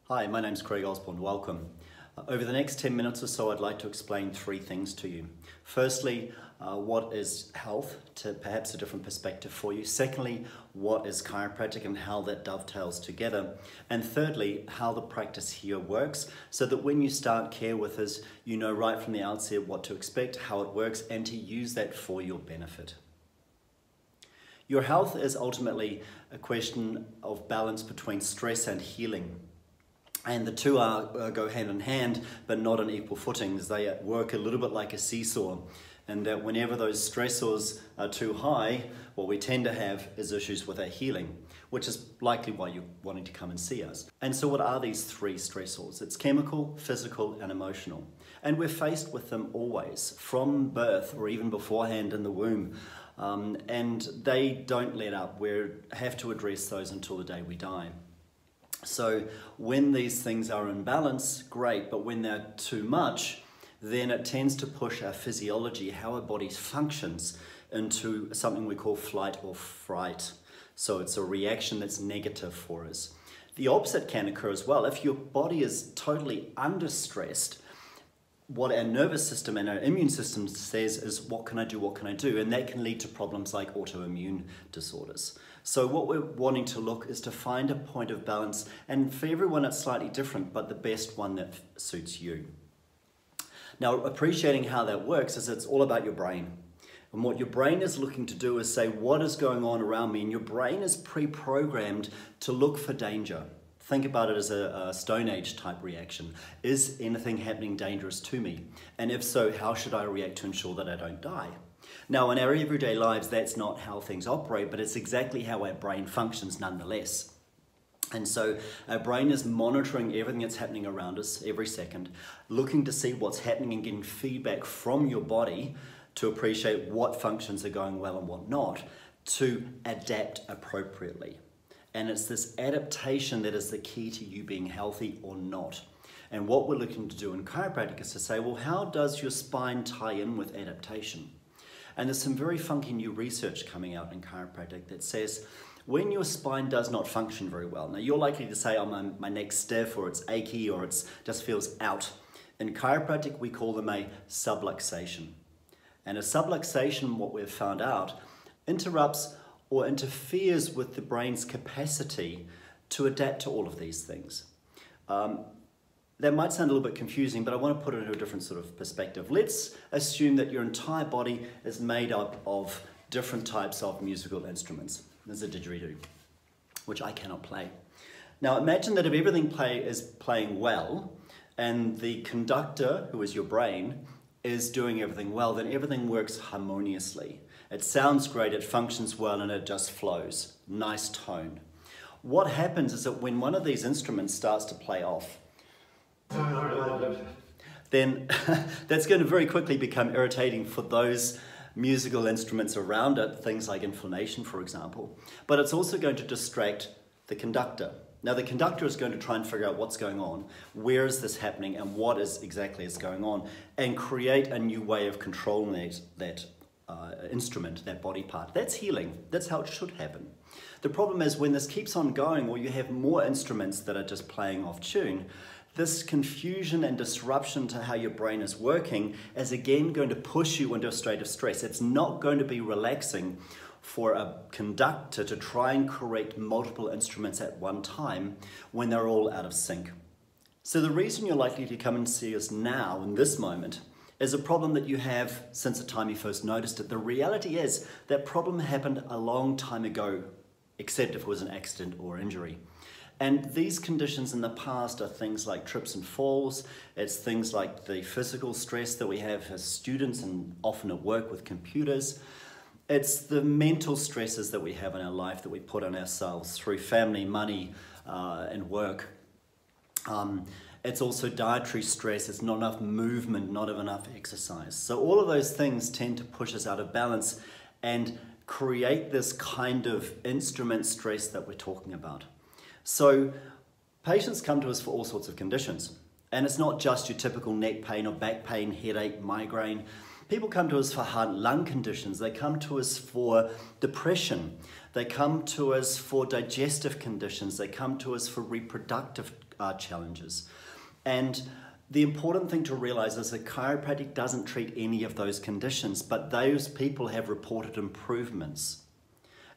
Hi, my name's Craig Osborne. Welcome. Over the next 10 minutes or so, I'd like to explain three things to you. Firstly, what is health, to perhaps a different perspective for you. Secondly, what is chiropractic and how that dovetails together. And thirdly, how the practice here works, so that when you start care with us, you know right from the outset what to expect, how it works, and to use that for your benefit. Your health is ultimately a question of balance between stress and healing. And the two go hand in hand, but not on equal footings. They work a little bit like a seesaw. And whenever those stressors are too high, what we tend to have is issues with our healing, which is likely why you're wanting to come and see us. And so what are these three stressors? It's chemical, physical, and emotional. And we're faced with them always, from birth or even beforehand in the womb. And they don't let up. We have to address those until the day we die. So when these things are in balance, great, but when they're too much, then it tends to push our physiology, how our body functions, into something we call flight or fright. So it's a reaction that's negative for us. The opposite can occur as well. If your body is totally under stressed, what our nervous system and our immune system says is, what can I do, what can I do? And that can lead to problems like autoimmune disorders. So what we're wanting to look is to find a point of balance, and for everyone it's slightly different, but the best one that suits you. Now, appreciating how that works is it's all about your brain. And what your brain is looking to do is say, what is going on around me? And your brain is pre-programmed to look for danger. Think about it as a Stone Age type reaction. Is anything happening dangerous to me? And if so, how should I react to ensure that I don't die? Now, in our everyday lives, that's not how things operate, but it's exactly how our brain functions nonetheless. And so our brain is monitoring everything that's happening around us every second, looking to see what's happening and getting feedback from your body to appreciate what functions are going well and what not, to adapt appropriately. And it's this adaptation that is the key to you being healthy or not. And what we're looking to do in chiropractic is to say, well, how does your spine tie in with adaptation? And there's some very funky new research coming out in chiropractic that says when your spine does not function very well, now you're likely to say, oh, my neck's stiff, or it's achy, or it just feels out. In chiropractic, we call them a subluxation. And a subluxation, what we've found out, interrupts or interferes with the brain's capacity to adapt to all of these things. That might sound a little bit confusing, but I want to put it into a different sort of perspective. Let's assume that your entire body is made up of different types of musical instruments. There's a didgeridoo, which I cannot play. Now imagine that if everything is playing well, and the conductor, who is your brain, is doing everything well, then everything works harmoniously. It sounds great, it functions well, and it just flows. Nice tone. What happens is that when one of these instruments starts to play off, then that's going to very quickly become irritating for those musical instruments around it, things like inflammation, for example. But it's also going to distract the conductor. Now, the conductor is going to try and figure out what's going on, where is this happening, and what exactly is going on, and create a new way of controlling that instrument, that body part. That's healing. That's how it should happen. The problem is when this keeps on going, or you have more instruments that are just playing off tune, this confusion and disruption to how your brain is working is again going to push you into a state of stress. It's not going to be relaxing for a conductor to try and correct multiple instruments at one time when they're all out of sync. So the reason you're likely to come and see us now in this moment is a problem that you have since the time you first noticed it. The reality is that problem happened a long time ago, except if it was an accident or injury. And these conditions in the past are things like trips and falls. It's things like the physical stress that we have as students and often at work with computers. It's the mental stresses that we have in our life that we put on ourselves through family, money, and work. It's also dietary stress. It's not enough movement, not enough exercise. So all of those things tend to push us out of balance and create this kind of instrument stress that we're talking about. So patients come to us for all sorts of conditions. And it's not just your typical neck pain or back pain, headache, migraine. People come to us for heart and lung conditions. They come to us for depression. They come to us for digestive conditions. They come to us for reproductive challenges. And the important thing to realize is that chiropractic doesn't treat any of those conditions, but those people have reported improvements.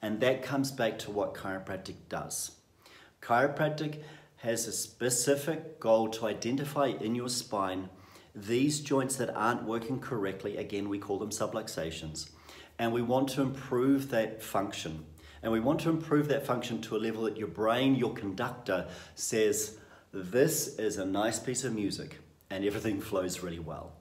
And that comes back to what chiropractic does. Chiropractic has a specific goal to identify in your spine these joints that aren't working correctly. Again, we call them subluxations. And we want to improve that function. And we want to improve that function to a level that your brain, your conductor, says, this is a nice piece of music, and everything flows really well.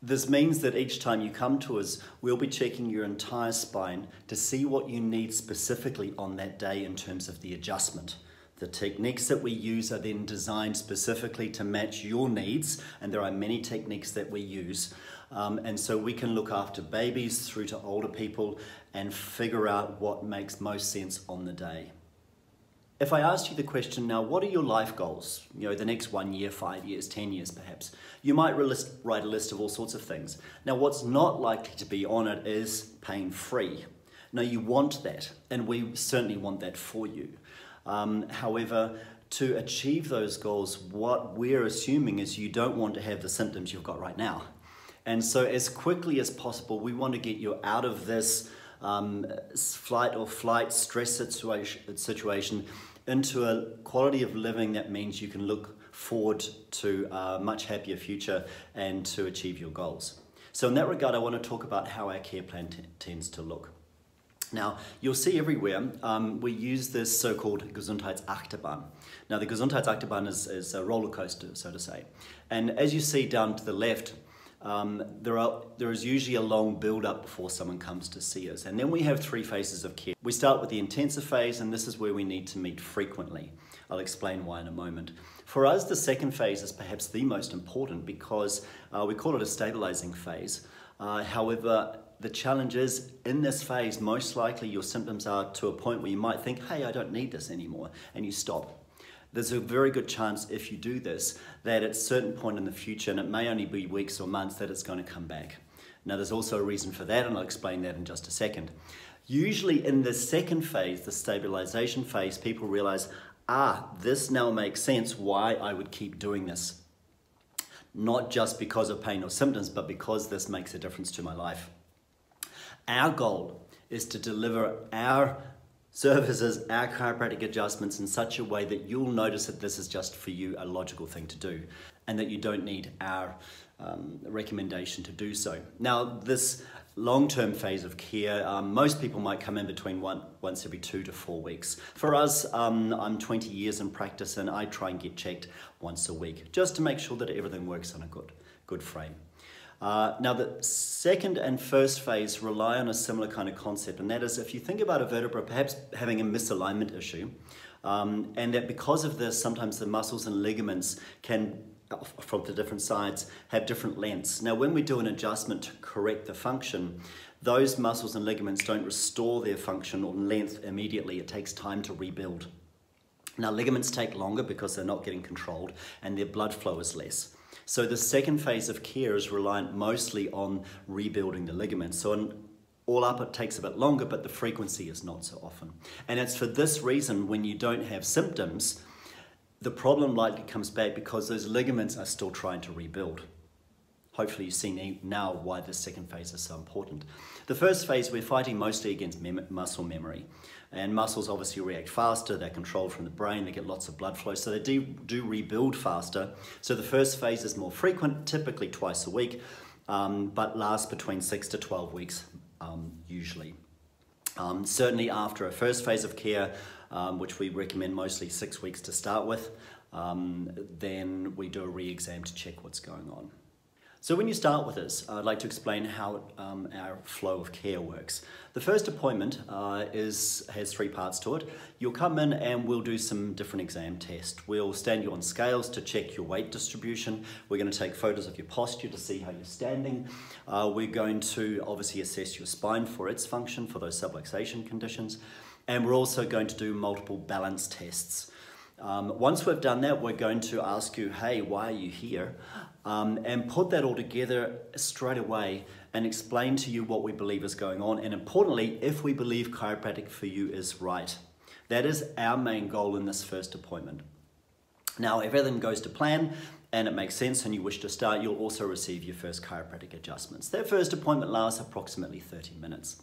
This means that each time you come to us, we'll be checking your entire spine to see what you need specifically on that day in terms of the adjustment. The techniques that we use are then designed specifically to match your needs, and there are many techniques that we use. And so we can look after babies through to older people and figure out what makes most sense on the day. If I asked you the question now, what are your life goals? You know, the next 1 year, 5 years, 10 years perhaps. You might write a list of all sorts of things. Now what's not likely to be on it is pain-free. Now you want that, and we certainly want that for you. However, to achieve those goals, what we're assuming is you don't want to have the symptoms you've got right now. And so as quickly as possible, we want to get you out of this flight or flight stress situation into a quality of living that means you can look forward to a much happier future and to achieve your goals. So in that regard, I want to talk about how our care plan tends to look. Now, you'll see everywhere, we use this so-called Gesundheitsachterbahn. Now, the Gesundheitsachterbahn is a roller coaster, so to say. And as you see down to the left, there is usually a long build-up before someone comes to see us. And then we have 3 phases of care. We start with the intensive phase, and this is where we need to meet frequently. I'll explain why in a moment. For us, the second phase is perhaps the most important because we call it a stabilizing phase. However, the challenge is, in this phase, most likely your symptoms are to a point where you might think, hey, I don't need this anymore, and you stop. There's a very good chance if you do this, that at a certain point in the future, and it may only be weeks or months, that it's going to come back. Now, there's also a reason for that, and I'll explain that in just a second. Usually in the second phase, the stabilization phase, people realize, this now makes sense why I would keep doing this. Not just because of pain or symptoms, but because this makes a difference to my life. Our goal is to deliver our services, our chiropractic adjustments in such a way that you'll notice that this is just for you a logical thing to do and that you don't need our recommendation to do so. Now, this long-term phase of care, most people might come in between once every 2 to 4 weeks. For us, I'm 20 years in practice and I try and get checked once a week just to make sure that everything works on a good frame. Now, the second and first phase rely on a similar kind of concept, and that is if you think about a vertebra perhaps having a misalignment issue, and that because of this, sometimes the muscles and ligaments can, from the different sides, have different lengths. Now, when we do an adjustment to correct the function, those muscles and ligaments don't restore their function or length immediately. It takes time to rebuild. Now, ligaments take longer because they're not getting controlled and their blood flow is less. So the second phase of care is reliant mostly on rebuilding the ligaments. So all up it takes a bit longer, but the frequency is not so often. And it's for this reason when you don't have symptoms, the problem likely comes back because those ligaments are still trying to rebuild. Hopefully you see now why the second phase is so important. The first phase, we're fighting mostly against muscle memory. And muscles obviously react faster, they're controlled from the brain, they get lots of blood flow, so they do rebuild faster. So the first phase is more frequent, typically twice a week, but lasts between 6 to 12 weeks usually. Certainly after a first phase of care, which we recommend mostly 6 weeks to start with, then we do a re-exam to check what's going on. So when you start with this, I'd like to explain how our flow of care works. The first appointment has 3 parts to it. You'll come in and we'll do some different exam tests. We'll stand you on scales to check your weight distribution. We're going to take photos of your posture to see how you're standing. We're going to obviously assess your spine for its function, for those subluxation conditions. And we're also going to do multiple balance tests. Once we've done that, we're going to ask you, hey, why are you here? And put that all together straight away and explain to you what we believe is going on. And importantly, if we believe chiropractic for you is right. That is our main goal in this first appointment. Now, if everything goes to plan and it makes sense and you wish to start, you'll also receive your first chiropractic adjustments. That first appointment lasts approximately 30 minutes.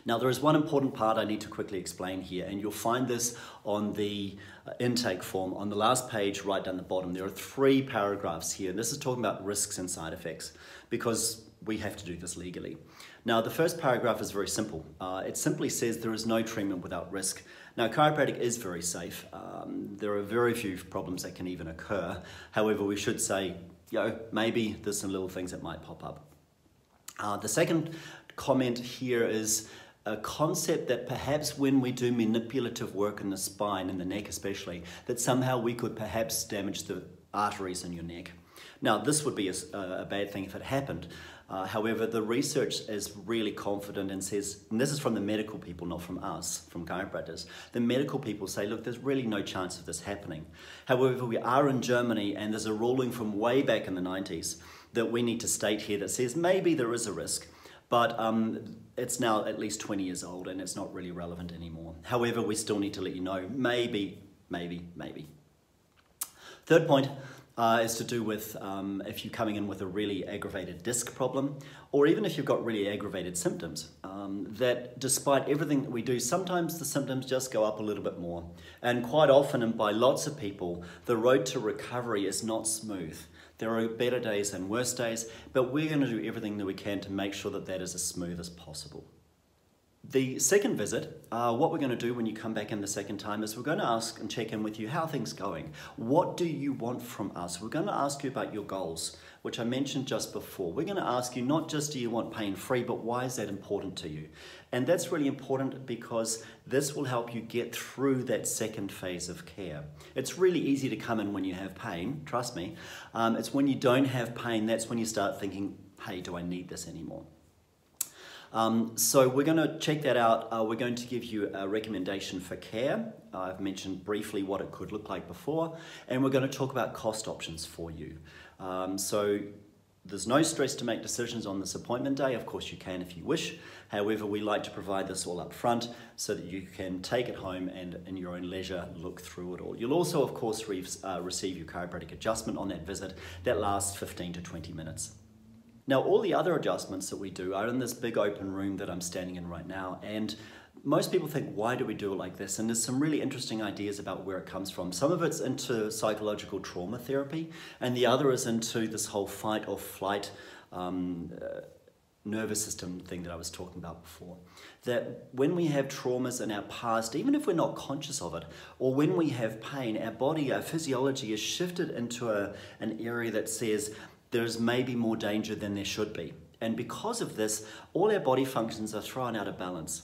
Now, there is one important part I need to quickly explain here, and you'll find this on the intake form on the last page right down the bottom. There are 3 paragraphs here, and this is talking about risks and side effects, because we have to do this legally. Now, the first paragraph is very simple. It simply says there is no treatment without risk. Now, chiropractic is very safe. There are very few problems that can even occur. However, we should say, maybe there's some little things that might pop up. The second comment here is a concept that perhaps when we do manipulative work in the spine, in the neck especially, that somehow we could perhaps damage the arteries in your neck. Now, this would be a bad thing if it happened. However, the research is really confident and says, and this is from the medical people, not from us, from chiropractors, the medical people say, look, there's really no chance of this happening. However, we are in Germany and there's a ruling from way back in the 90s that we need to state here that says maybe there is a risk, but it's now at least 20 years old and it's not really relevant anymore. However, we still need to let you know, maybe. Third point is to do with if you're coming in with a really aggravated disc problem, or even if you've got really aggravated symptoms, that despite everything that we do, sometimes the symptoms just go up a little bit more. And quite often, and by lots of people, the road to recovery is not smooth. There are better days and worse days, but we're going to do everything that we can to make sure that that is as smooth as possible. The second visit, what we're going to do when you come back in the second time is we're going to ask and check in with you how things going. What do you want from us? We're going to ask you about your goals, which I mentioned just before. We're going to ask you not just do you want pain-free, but why is that important to you? And that's really important because this will help you get through that second phase of care. It's really easy to come in when you have pain, trust me. It's when you don't have pain, that's when you start thinking, hey, do I need this anymore? So we're going to check that out. We're going to give you a recommendation for care. I've mentioned briefly what it could look like before, and we're going to talk about cost options for you. So there's no stress to make decisions on this appointment day. Of course you can if you wish. However, we like to provide this all up front so that you can take it home and in your own leisure look through it all. You'll also, of course, receive your chiropractic adjustment on that visit. That lasts 15 to 20 minutes. Now, all the other adjustments that we do are in this big open room that I'm standing in right now, and most people think, why do we do it like this? And there's some really interesting ideas about where it comes from. Some of it's into psychological trauma therapy, and the other is into this whole fight or flight nervous system thing that I was talking about before. That when we have traumas in our past, even if we're not conscious of it, or when we have pain, our body, our physiology is shifted into an area that says, there's maybe more danger than there should be. And because of this, all our body functions are thrown out of balance.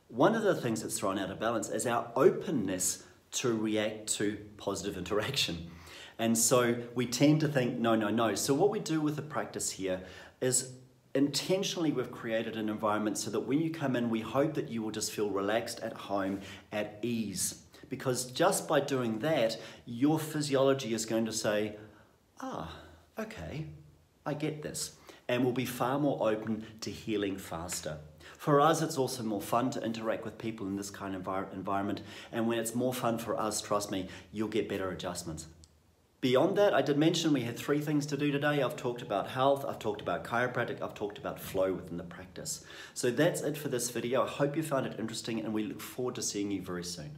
One of the things that's thrown out of balance is our openness to react to positive interaction. And so we tend to think, no. So what we do with the practice here is intentionally we've created an environment so that when you come in, we hope that you will just feel relaxed at home, at ease. Because just by doing that, your physiology is going to say, okay, I get this, and we'll be far more open to healing faster. For us, it's also more fun to interact with people in this kind of environment, and when it's more fun for us, trust me, you'll get better adjustments. Beyond that, I did mention we had 3 things to do today. I've talked about health, I've talked about chiropractic, I've talked about flow within the practice. So that's it for this video. I hope you found it interesting, and we look forward to seeing you very soon.